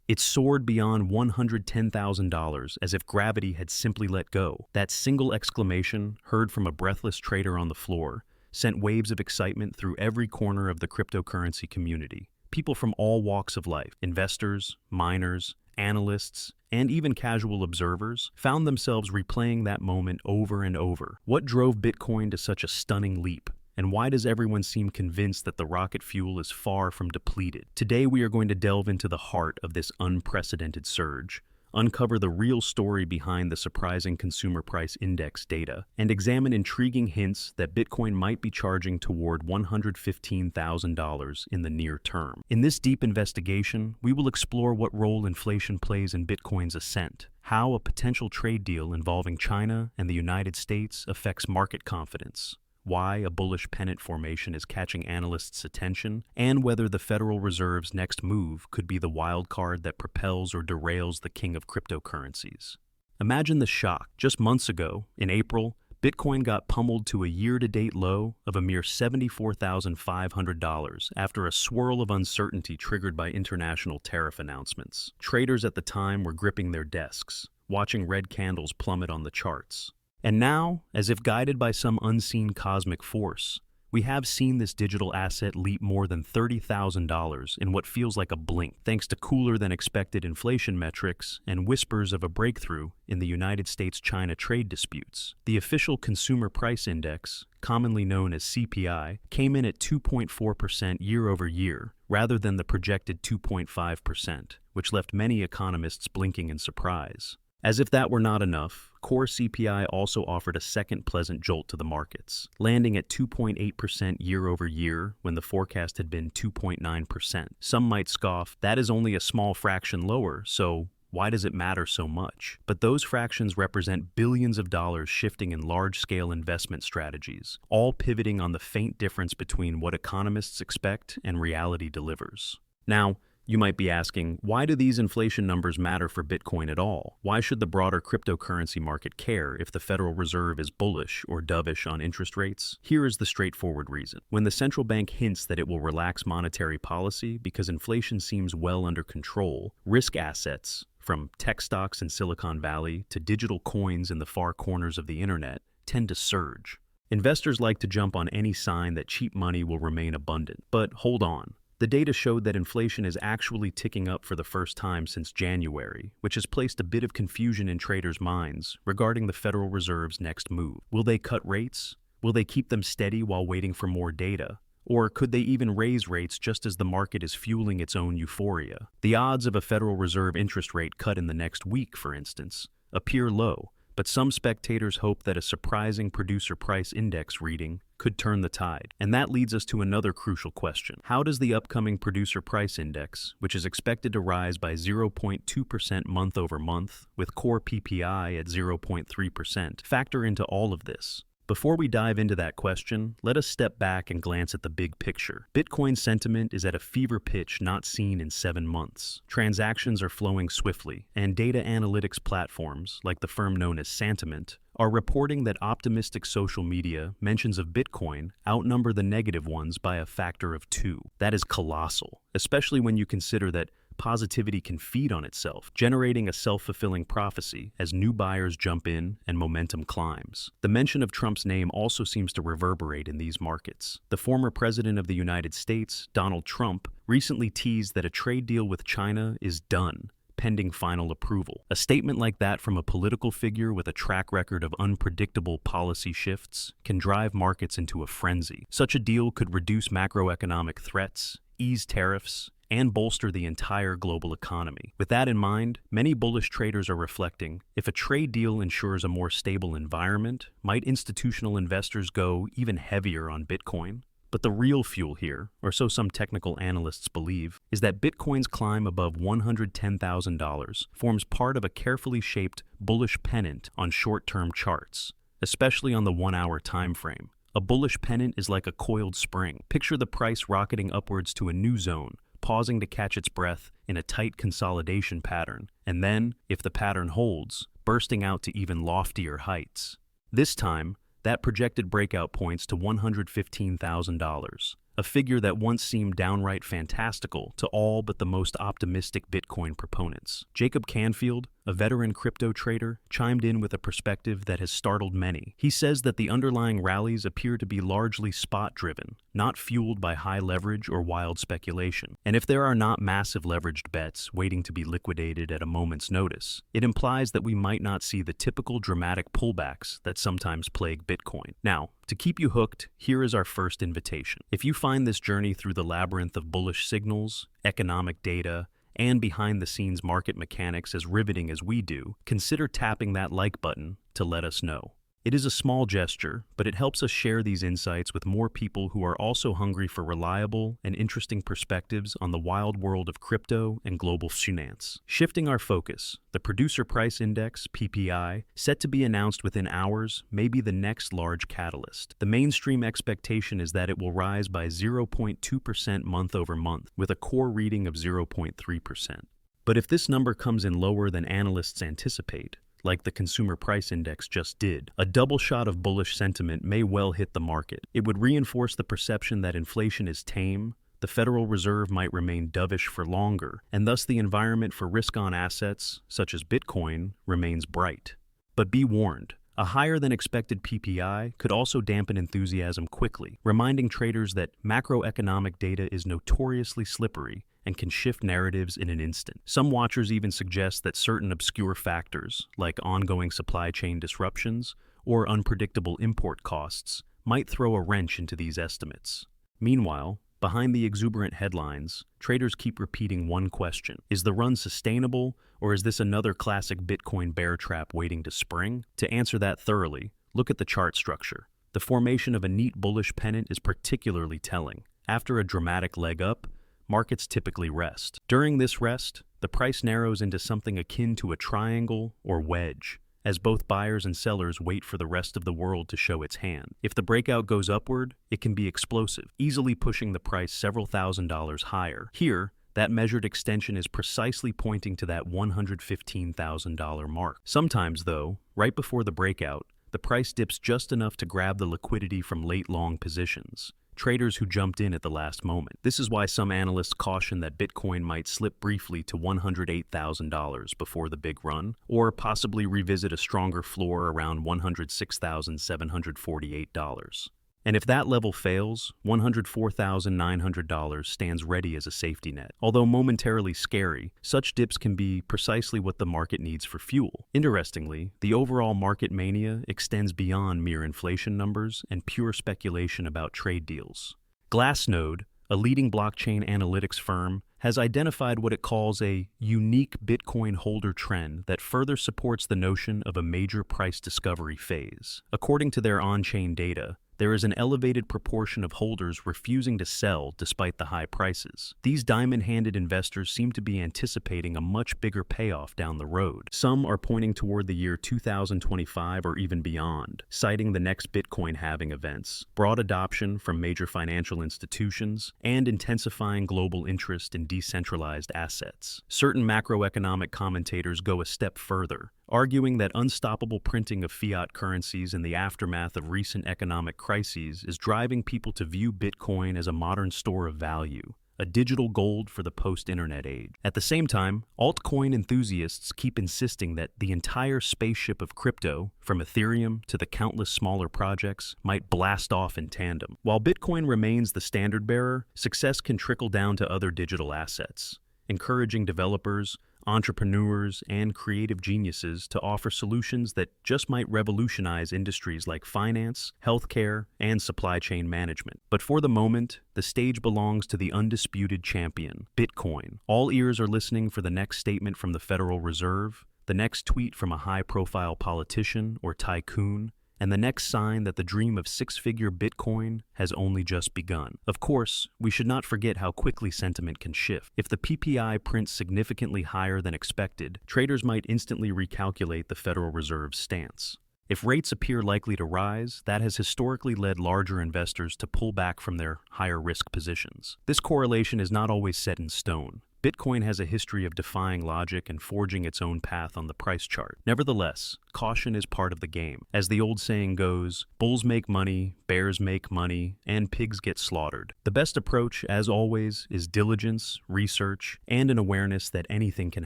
It soared beyond $110,000 as if gravity had simply let go. That single exclamation, heard from a breathless trader on the floor, sent waves of excitement through every corner of the cryptocurrency community. People from all walks of life, investors, miners, analysts, and even casual observers, found themselves replaying that moment over and over. What drove Bitcoin to such a stunning leap? And why does everyone seem convinced that the rocket fuel is far from depleted? Today we are going to delve into the heart of this unprecedented surge, uncover the real story behind the surprising consumer price index data, and examine intriguing hints that Bitcoin might be charging toward $115,000 in the near term. In this deep investigation, we will explore what role inflation plays in Bitcoin's ascent, how a potential trade deal involving China and the United States affects market confidence, why a bullish pennant formation is catching analysts' attention, and whether the Federal Reserve's next move could be the wild card that propels or derails the king of cryptocurrencies. Imagine the shock. Just months ago, in April, Bitcoin got pummeled to a year-to-date low of a mere $74,500 after a swirl of uncertainty triggered by international tariff announcements. Traders at the time were gripping their desks, watching red candles plummet on the charts. And now, as if guided by some unseen cosmic force, we have seen this digital asset leap more than $30,000 in what feels like a blink, thanks to cooler-than-expected inflation metrics and whispers of a breakthrough in the United States-China trade disputes. The official Consumer Price Index, commonly known as CPI, came in at 2.4% year-over-year, rather than the projected 2.5%, which left many economists blinking in surprise. As if that were not enough, core CPI also offered a second pleasant jolt to the markets, landing at 2.8% year-over-year when the forecast had been 2.9%. Some might scoff, that is only a small fraction lower, so why does it matter so much? But those fractions represent billions of dollars shifting in large-scale investment strategies, all pivoting on the faint difference between what economists expect and reality delivers. Now, you might be asking, why do these inflation numbers matter for Bitcoin at all? Why should the broader cryptocurrency market care if the Federal Reserve is bullish or dovish on interest rates? Here is the straightforward reason. When the central bank hints that it will relax monetary policy because inflation seems well under control, risk assets, from tech stocks in Silicon Valley to digital coins in the far corners of the internet, tend to surge. Investors like to jump on any sign that cheap money will remain abundant. But hold on. The data showed that inflation is actually ticking up for the first time since January, which has placed a bit of confusion in traders' minds regarding the Federal Reserve's next move. Will they cut rates? Will they keep them steady while waiting for more data? Or could they even raise rates just as the market is fueling its own euphoria? The odds of a Federal Reserve interest rate cut in the next week, for instance, appear low, but some spectators hope that a surprising producer price index reading could turn the tide. And that leads us to another crucial question. How does the upcoming producer price index, which is expected to rise by 0.2% month over month, with core PPI at 0.3%, factor into all of this? Before we dive into that question, let us step back and glance at the big picture. Bitcoin sentiment is at a fever pitch not seen in 7 months. Transactions are flowing swiftly, and data analytics platforms, like the firm known as Santiment, are reporting that optimistic social media mentions of Bitcoin outnumber the negative ones by a factor of 2. That is colossal, especially when you consider that positivity can feed on itself, generating a self-fulfilling prophecy as new buyers jump in and momentum climbs. The mention of Trump's name also seems to reverberate in these markets. The former president of the United States, Donald Trump, recently teased that a trade deal with China is done, pending final approval. A statement like that from a political figure with a track record of unpredictable policy shifts can drive markets into a frenzy. Such a deal could reduce macroeconomic threats, ease tariffs, and bolster the entire global economy. With that in mind, many bullish traders are reflecting, if a trade deal ensures a more stable environment, might institutional investors go even heavier on Bitcoin? But the real fuel here, or so some technical analysts believe, is that Bitcoin's climb above $110,000 forms part of a carefully shaped bullish pennant on short-term charts, especially on the 1-hour time frame. A bullish pennant is like a coiled spring. Picture the price rocketing upwards to a new zone, pausing to catch its breath in a tight consolidation pattern, and then, if the pattern holds, bursting out to even loftier heights. This time, that projected breakout points to $115,000, a figure that once seemed downright fantastical to all but the most optimistic Bitcoin proponents. Jacob Canfield, a veteran crypto trader, chimed in with a perspective that has startled many. He says that the underlying rallies appear to be largely spot-driven, not fueled by high leverage or wild speculation. And if there are not massive leveraged bets waiting to be liquidated at a moment's notice, it implies that we might not see the typical dramatic pullbacks that sometimes plague Bitcoin. Now, to keep you hooked, here is our first invitation. If you find this journey through the labyrinth of bullish signals, economic data, and behind-the-scenes market mechanics as riveting as we do, consider tapping that like button to let us know. It is a small gesture, but it helps us share these insights with more people who are also hungry for reliable and interesting perspectives on the wild world of crypto and global finance. Shifting our focus, the Producer Price Index, PPI, set to be announced within hours, may be the next large catalyst. The mainstream expectation is that it will rise by 0.2% month over month, with a core reading of 0.3%. But if this number comes in lower than analysts anticipate, like the Consumer Price Index just did, a double shot of bullish sentiment may well hit the market. It would reinforce the perception that inflation is tame, the Federal Reserve might remain dovish for longer, and thus the environment for risk-on assets, such as Bitcoin, remains bright. But be warned, a higher-than-expected PPI could also dampen enthusiasm quickly, reminding traders that macroeconomic data is notoriously slippery and can shift narratives in an instant. Some watchers even suggest that certain obscure factors, like ongoing supply chain disruptions or unpredictable import costs, might throw a wrench into these estimates. Meanwhile, behind the exuberant headlines, traders keep repeating one question: is the run sustainable, or is this another classic Bitcoin bear trap waiting to spring? To answer that thoroughly, look at the chart structure. The formation of a neat bullish pennant is particularly telling. After a dramatic leg up, markets typically rest. During this rest, the price narrows into something akin to a triangle or wedge, as both buyers and sellers wait for the rest of the world to show its hand. If the breakout goes upward, it can be explosive, easily pushing the price several $1,000s higher. Here, that measured extension is precisely pointing to that $115,000 mark. Sometimes, though, right before the breakout, the price dips just enough to grab the liquidity from late long positions, traders who jumped in at the last moment. This is why some analysts caution that Bitcoin might slip briefly to $108,000 before the big run, or possibly revisit a stronger floor around $106,748. And if that level fails, $104,900 stands ready as a safety net. Although momentarily scary, such dips can be precisely what the market needs for fuel. Interestingly, the overall market mania extends beyond mere inflation numbers and pure speculation about trade deals. Glassnode, a leading blockchain analytics firm, has identified what it calls a unique Bitcoin holder trend that further supports the notion of a major price discovery phase. According to their on-chain data, there is an elevated proportion of holders refusing to sell despite the high prices. These diamond-handed investors seem to be anticipating a much bigger payoff down the road. Some are pointing toward the year 2025 or even beyond, citing the next Bitcoin halving events, broad adoption from major financial institutions, and intensifying global interest in decentralized assets. Certain macroeconomic commentators go a step further, arguing that unstoppable printing of fiat currencies in the aftermath of recent economic crises is driving people to view Bitcoin as a modern store of value, a digital gold for the post-internet age. At the same time, altcoin enthusiasts keep insisting that the entire spaceship of crypto, from Ethereum to the countless smaller projects, might blast off in tandem. While Bitcoin remains the standard bearer, success can trickle down to other digital assets, encouraging developers, entrepreneurs, and creative geniuses to offer solutions that just might revolutionize industries like finance, healthcare, and supply chain management. But for the moment, the stage belongs to the undisputed champion, Bitcoin. All ears are listening for the next statement from the Federal Reserve, the next tweet from a high-profile politician or tycoon, and the next sign that the dream of six-figure Bitcoin has only just begun. Of course, we should not forget how quickly sentiment can shift. If the PPI prints significantly higher than expected, traders might instantly recalculate the Federal Reserve's stance. If rates appear likely to rise, that has historically led larger investors to pull back from their higher-risk positions. This correlation is not always set in stone. Bitcoin has a history of defying logic and forging its own path on the price chart. Nevertheless, caution is part of the game. As the old saying goes, bulls make money, bears make money, and pigs get slaughtered. The best approach, as always, is diligence, research, and an awareness that anything can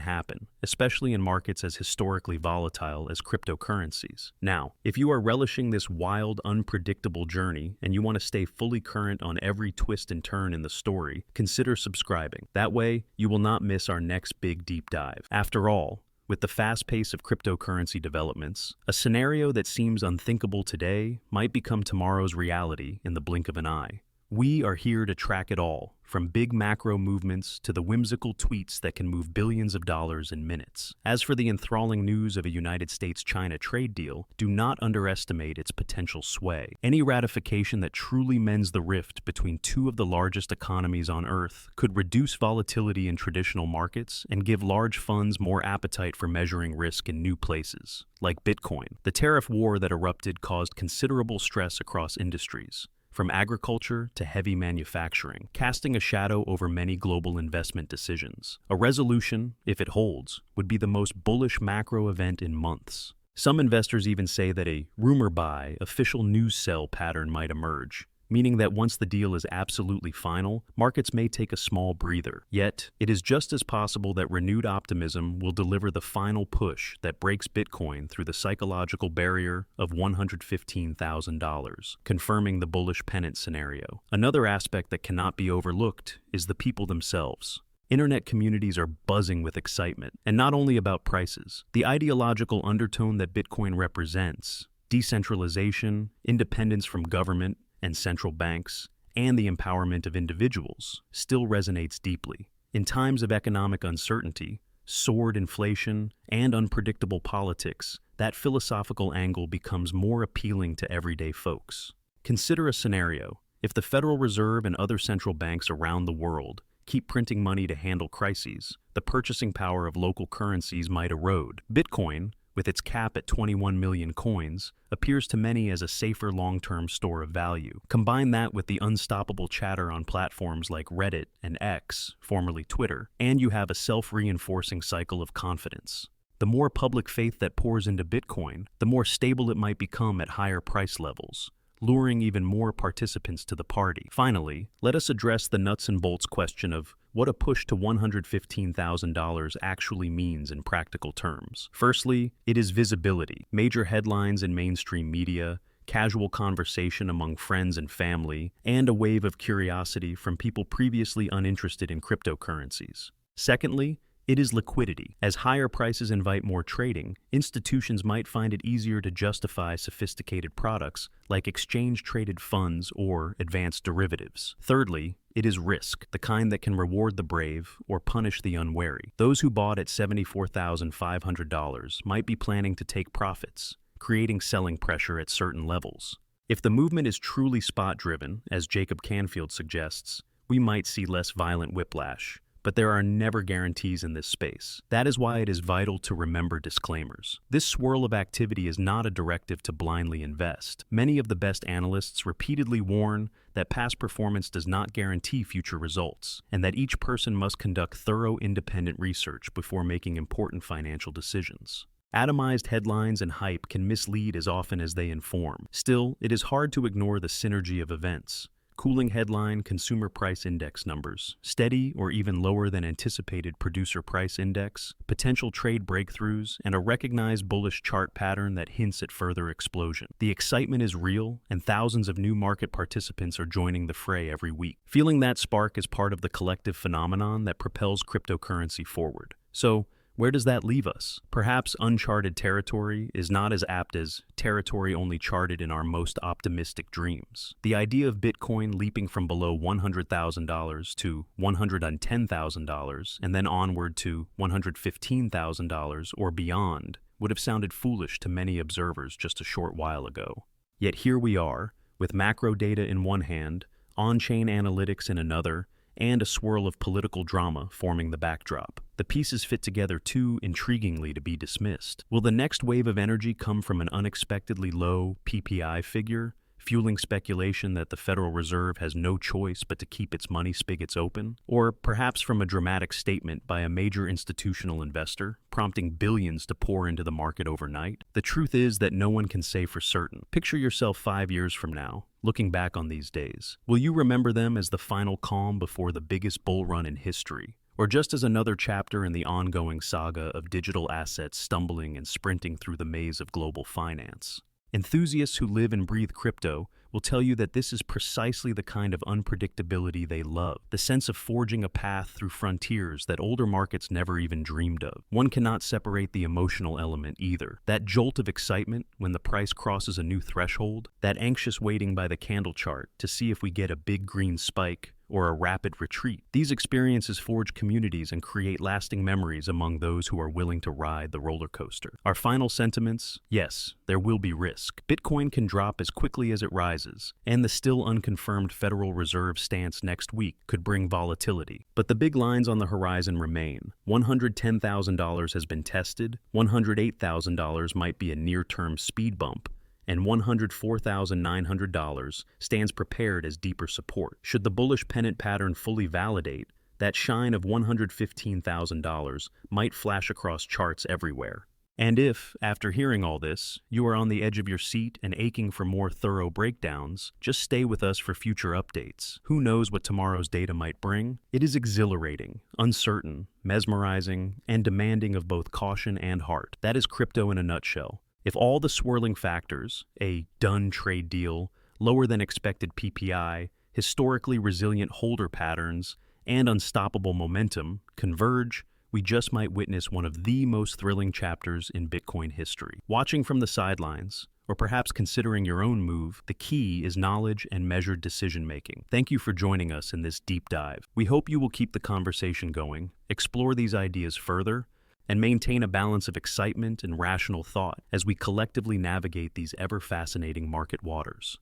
happen, especially in markets as historically volatile as cryptocurrencies. Now, if you are relishing this wild, unpredictable journey and you want to stay fully current on every twist and turn in the story, consider subscribing. That way, you will not miss our next big deep dive. After all, with the fast pace of cryptocurrency developments, a scenario that seems unthinkable today might become tomorrow's reality in the blink of an eye. We are here to track it all, from big macro movements to the whimsical tweets that can move billions of dollars in minutes. As for the enthralling news of a United States-China trade deal, do not underestimate its potential sway. Any ratification that truly mends the rift between two of the largest economies on Earth could reduce volatility in traditional markets and give large funds more appetite for measuring risk in new places, like Bitcoin. The tariff war that erupted caused considerable stress across industries, from agriculture to heavy manufacturing, casting a shadow over many global investment decisions. A resolution, if it holds, would be the most bullish macro event in months. Some investors even say that a rumor buy, official news sell pattern might emerge, meaning that once the deal is absolutely final, markets may take a small breather. Yet, it is just as possible that renewed optimism will deliver the final push that breaks Bitcoin through the psychological barrier of $115,000, confirming the bullish pennant scenario. Another aspect that cannot be overlooked is the people themselves. Internet communities are buzzing with excitement, and not only about prices. The ideological undertone that Bitcoin represents, decentralization, independence from government and central banks, and the empowerment of individuals, still resonates deeply. In times of economic uncertainty, soared inflation, and unpredictable politics, that philosophical angle becomes more appealing to everyday folks. Consider a scenario. If the Federal Reserve and other central banks around the world keep printing money to handle crises, the purchasing power of local currencies might erode. Bitcoin, with its cap at 21 million coins, appears to many as a safer long-term store of value. Combine that with the unstoppable chatter on platforms like Reddit and X, formerly Twitter, and you have a self-reinforcing cycle of confidence. The more public faith that pours into Bitcoin, the more stable it might become at higher price levels, luring even more participants to the party. Finally, let us address the nuts and bolts question of what a push to $115,000 actually means in practical terms. Firstly, it is visibility. Major headlines in mainstream media, casual conversation among friends and family, and a wave of curiosity from people previously uninterested in cryptocurrencies. Secondly, it is liquidity. As higher prices invite more trading, institutions might find it easier to justify sophisticated products like exchange-traded funds or advanced derivatives. Thirdly, it is risk, the kind that can reward the brave or punish the unwary. Those who bought at $74,500 might be planning to take profits, creating selling pressure at certain levels. If the movement is truly spot-driven, as Jacob Canfield suggests, we might see less violent whiplash. But there are never guarantees in this space. That is why it is vital to remember disclaimers. This swirl of activity is not a directive to blindly invest. Many of the best analysts repeatedly warn that past performance does not guarantee future results, and that each person must conduct thorough independent research before making important financial decisions. Atomized headlines and hype can mislead as often as they inform. Still, it is hard to ignore the synergy of events. Cooling headline consumer price index numbers, steady or even lower than anticipated producer price index, potential trade breakthroughs, and a recognized bullish chart pattern that hints at further explosion. The excitement is real, and thousands of new market participants are joining the fray every week. Feeling that spark is part of the collective phenomenon that propels cryptocurrency forward. So, where does that leave us? Perhaps uncharted territory is not as apt as territory only charted in our most optimistic dreams. The idea of Bitcoin leaping from below $100,000 to $110,000 and then onward to $115,000 or beyond would have sounded foolish to many observers just a short while ago. Yet here we are, with macro data in one hand, on-chain analytics in another, and a swirl of political drama forming the backdrop. The pieces fit together too intriguingly to be dismissed. Will the next wave of energy come from an unexpectedly low PPI figure, fueling speculation that the Federal Reserve has no choice but to keep its money spigots open? Or perhaps from a dramatic statement by a major institutional investor, prompting billions to pour into the market overnight? The truth is that no one can say for certain. Picture yourself 5 years from now, looking back on these days. Will you remember them as the final calm before the biggest bull run in history? Or just as another chapter in the ongoing saga of digital assets stumbling and sprinting through the maze of global finance? Enthusiasts who live and breathe crypto will tell you that this is precisely the kind of unpredictability they love, the sense of forging a path through frontiers that older markets never even dreamed of. One cannot separate the emotional element either. That jolt of excitement when the price crosses a new threshold, that anxious waiting by the candle chart to see if we get a big green spike or a rapid retreat. These experiences forge communities and create lasting memories among those who are willing to ride the roller coaster. Our final sentiments? Yes, there will be risk. Bitcoin can drop as quickly as it rises, and the still unconfirmed Federal Reserve stance next week could bring volatility. But the big lines on the horizon remain. $110,000 has been tested, $108,000 might be a near-term speed bump, and $104,900 stands prepared as deeper support. Should the bullish pennant pattern fully validate, that shine of $115,000 might flash across charts everywhere. And if, after hearing all this, you are on the edge of your seat and aching for more thorough breakdowns, just stay with us for future updates. Who knows what tomorrow's data might bring? It is exhilarating, uncertain, mesmerizing, and demanding of both caution and heart. That is crypto in a nutshell. If all the swirling factors, a done trade deal, lower than expected PPI, historically resilient holder patterns, and unstoppable momentum converge, we just might witness one of the most thrilling chapters in Bitcoin history. Watching from the sidelines, or perhaps considering your own move, the key is knowledge and measured decision-making. Thank you for joining us in this deep dive. We hope you will keep the conversation going, explore these ideas further, and maintain a balance of excitement and rational thought as we collectively navigate these ever-fascinating market waters.